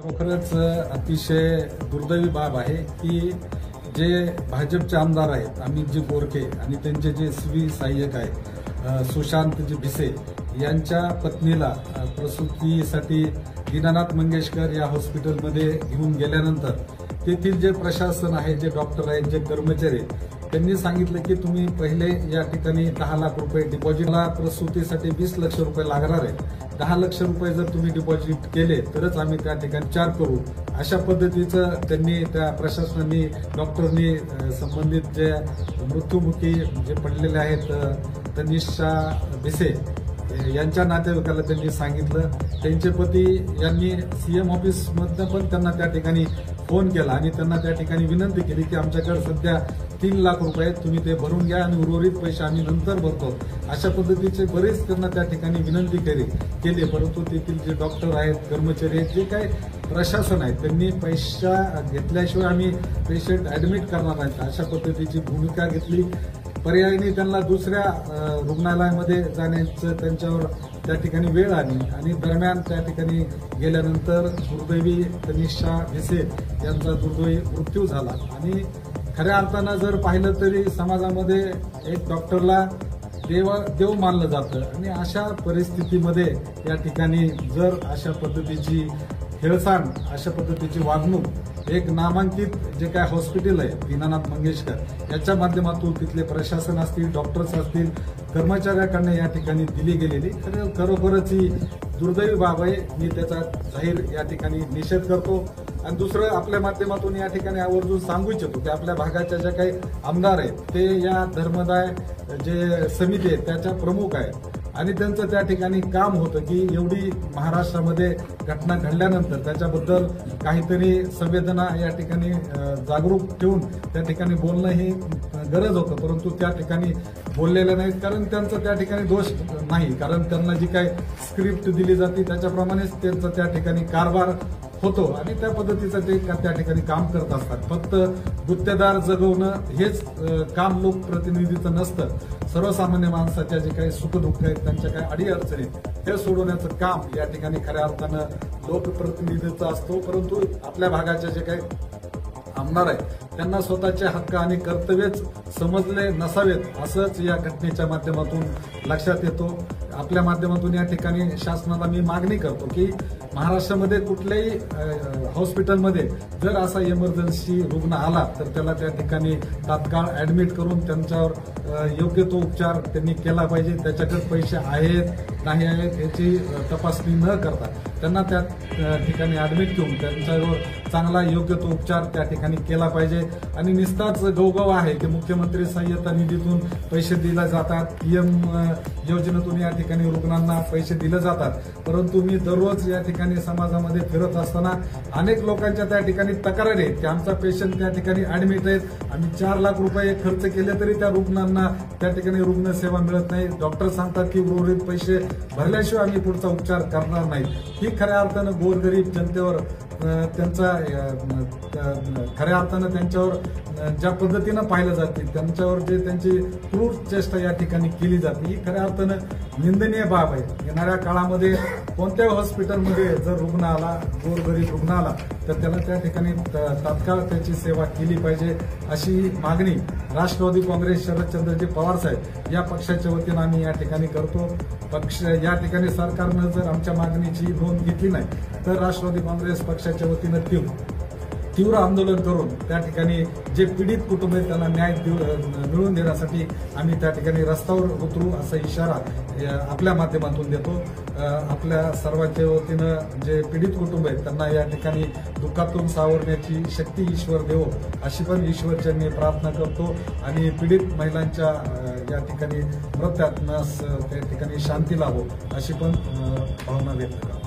खरंच अतिशय दुर्दैवी बाब आहे की जे भाजपचे आमदार आहेत अमितजी बोरके आणि त्यांचे जे सीबी सहाय्यक आहेत सुशांतजी भिसे यांच्या पत्नीला प्रसूतीसाठी दीनानाथ मंगेशकर या हॉस्पिटलमध्ये घेऊन गेल्यानंतर तेथील जे प्रशासन आहे, जे डॉक्टर आहेत, जे कर्मचारी त्यांनी सांगितलं की तुम्ही पहिले या ठिकाणी 10 लाख रुपये डिपॉझिटला, प्रसूतीसाठी 20 लक्ष रुपये लागणार आहेत, 10 लक्ष रुपये जर तुम्ही डिपॉझिट केले तरच आम्ही त्या ठिकाणी उपचार करू. अशा पद्धतीचं त्यांनी त्या प्रशासनाने, डॉक्टरनी संबंधित जे मृत्युमुखी जे पडलेले आहेत तनिषा भिसे यांच्या नातेवाईकाला त्यांनी सांगितलं. त्यांचे पती यांनी सीएम ऑफिसमधनं पण त्यांना त्या ठिकाणी फोन केला आणि त्यांना त्या ठिकाणी विनंती केली की आमच्याकडे सध्या 3 लाख रुपये आहेत, तुम्ही ते भरून घ्या आणि उर्वरित पैसे आम्ही नंतर भरतो. अशा पद्धतीचे बरेच त्यांना त्या ठिकाणी विनंती केली. परंतु तेथील जे डॉक्टर आहेत, कर्मचारी आहेत, जे काही प्रशासन आहे त्यांनी पैसा घेतल्याशिवाय आम्ही पेशंट ऍडमिट करणार नाहीत अशा पद्धतीची भूमिका घेतली. पर्यायाने त्यांना दुसऱ्या रुग्णालयामध्ये जाण्याचं त्यांच्यावर त्या ठिकाणी वेळ आली आणि दरम्यान त्या ठिकाणी गेल्यानंतर दुर्दैवी तनिषा भिसे यांचा दुर्दैवी मृत्यू झाला. आणि खऱ्या अर्थानं जर पाहिलं तरी समाजामध्ये एक डॉक्टरला देव मानलं जातं आणि अशा परिस्थितीमध्ये या ठिकाणी जर अशा पद्धतीची हेळसांड, अशा पद्धतीची वागणूक एक नामांकित जे काय हॉस्पिटल आहे दीनानाथ मंगेशकर याच्या माध्यमातून तिथले प्रशासन असतील, डॉक्टर्स असतील, कर्मचाऱ्याकडनं या ठिकाणी दिली गेलेली खरोखरच ही दुर्दैवी बाब आहे. मी त्याचा जाहीर या ठिकाणी निषेध करतो. आणि दुसरं आपल्या माध्यमातून या ठिकाणी आवर्जून सांगू इच्छितो की आपल्या भागाच्या ज्या काही आमदार आहेत ते या धर्मदाय जे समिती आहे त्याच्या प्रमुख आहेत आणि त्यांचं त्या ठिकाणी काम होतं की एवढी महाराष्ट्रामध्ये घटना घडल्यानंतर त्याच्याबद्दल काहीतरी संवेदना या ठिकाणी जागरूक ठेवून त्या ठिकाणी बोलणं ही गरज होतं. परंतु त्या ठिकाणी बोललेलं नाहीत कारण त्यांचा त्या ठिकाणी दोष नाही, कारण त्यांना जी काही स्क्रिप्ट दिली जाते त्याच्याप्रमाणेच त्यांचा त्या ठिकाणी कारभार होतो आणि त्या पद्धतीचं ते त्या ठिकाणी काम करत असतात. फक्त गुत्तेदार जगवणं हेच काम लोकप्रतिनिधीचं नसतं. सर्वसामान्य माणसाच्या जे काही सुखदुःख आहेत, त्यांच्या काही अडीअडचणी हे सोडवण्याचं काम या ठिकाणी खऱ्या अर्थानं लोकप्रतिनिधीचं असतो. परंतु आपल्या भागाचे जे काही आमदार आहेत त्यांना स्वतःचे हक्क आणि कर्तव्यच समजले नसावेत असंच या घटनेच्या माध्यमातून लक्षात येतो. आपल्या माध्यमातून या ठिकाणी शासनाला मी मागणी करतो की महाराष्ट्रामध्ये कुठल्याही हॉस्पिटलमध्ये जर असा इमर्जन्सी रुग्ण आला तर त्याला त्या ठिकाणी तात्काळ ऍडमिट करून त्यांच्यावर योग्य तो उपचार त्यांनी केला पाहिजे. त्याच्याकडे पैसे आहेत नाही आहेत याची तपासणी न करता त्यांना त्या ठिकाणी ऍडमिट करून त्यांच्यावर चांगला योग्य तो उपचार त्या ठिकाणी केला पाहिजे. आणि निस्ताच गवगव आहे की मुख्यमंत्री सहाय्यता निधीतून पैसे दिले जातात, पीएम योजनेतून या ठिकाणी रुग्णांना पैसे दिले जातात. परंतु मी दररोज या ठिकाणी समाजामध्ये फिरत असताना अनेक लोकांच्या त्या ठिकाणी तक्रारी आहेत की आमचा पेशंट त्या ठिकाणी ऍडमिट आहेत, आम्ही 4 लाख रुपये खर्च केले तरी त्या रुग्णांना त्या ठिकाणी रुग्णसेवा मिळत नाही. डॉक्टर सांगतात की उर्वरित पैसे भरल्याशिवाय आम्ही पुढचा उपचार करणार नाही. ही खऱ्या अर्थानं गोरगरीब जनतेवर त्यांचा खऱ्या अर्थानं त्यांच्यावर ज्या पद्धतीनं पाहिलं जाते, त्यांच्यावर जे त्यांची क्रूर चेष्टा या ठिकाणी केली जाते ही खऱ्या अर्थानं निंदनीय बाब आहे. येणाऱ्या काळामध्ये कोणत्याही हॉस्पिटलमध्ये जर रुग्ण आला, गोरगरीब रुग्ण आला तर त्याला त्या ठिकाणी तात्काळ त्याची सेवा केली पाहिजे अशी मागणी राष्ट्रवादी काँग्रेस शरदचंद्रजी पवार साहेब या पक्षाच्या वतीनं आम्ही या ठिकाणी करतो. पक्ष या ठिकाणी सरकारनं जर आमच्या मागणीची नोंद घेतली नाही तर राष्ट्रवादी काँग्रेस पक्षाच्या वतीनं तीव्र आंदोलन करून त्या ठिकाणी जे पीडित कुटुंब आहेत त्यांना न्याय मिळवून देण्यासाठी आम्ही त्या ठिकाणी रस्त्यावर उतरू असा इशारा आपल्या माध्यमातून देतो. आपल्या सर्वांच्या वतीनं जे पीडित कुटुंब आहेत त्यांना या ठिकाणी दुःखातून सावरण्याची शक्ती ईश्वर देवो अशी पण ईश्वरचरणी प्रार्थना करतो आणि पीडित महिलांच्या या ठिकाणी मृत्यूतनं त्या ठिकाणी शांती लाभो अशी पण भावना व्यक्त करतो.